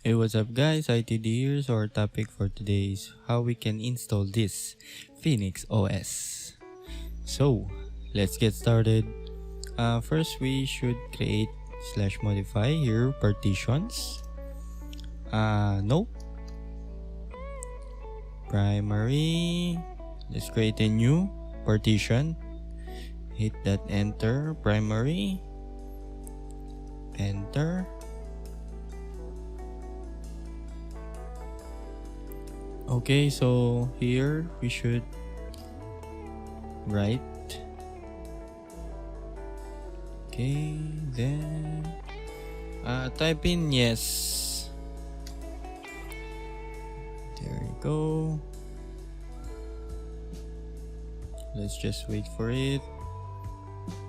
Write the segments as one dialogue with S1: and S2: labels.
S1: Hey, what's up guys, ITD here. So our topic for today is how we can install this Phoenix OS. So let's get started. First we should create / modify here partitions. No primary. Let's create a new partition. Hit that enter. Primary, enter. Okay, so here we should write. Okay, then type in yes. There you go. Let's just wait for it.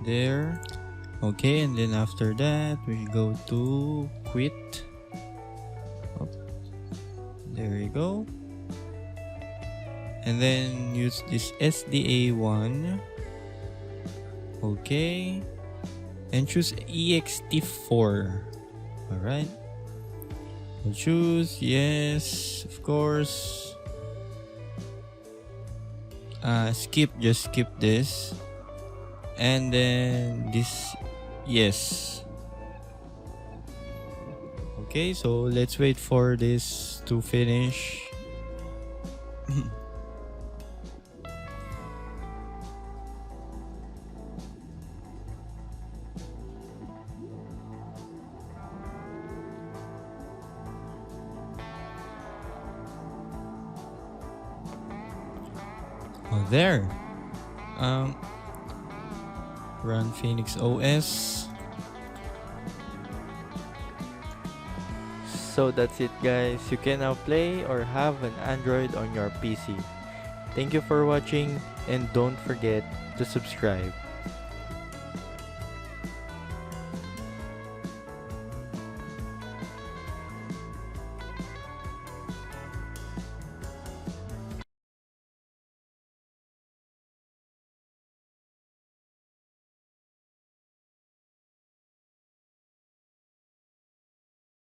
S1: There. Okay, and then after that we go to quit. There you go. And then use this SDA1. Okay. And choose ext4. Alright. We'll choose yes, of course. Just skip this. And then this yes. Okay, so let's wait for this to finish. Oh, there. Run Phoenix OS.
S2: So that's it guys, you can now play or have an Android on your PC. Thank you for watching and don't forget to subscribe.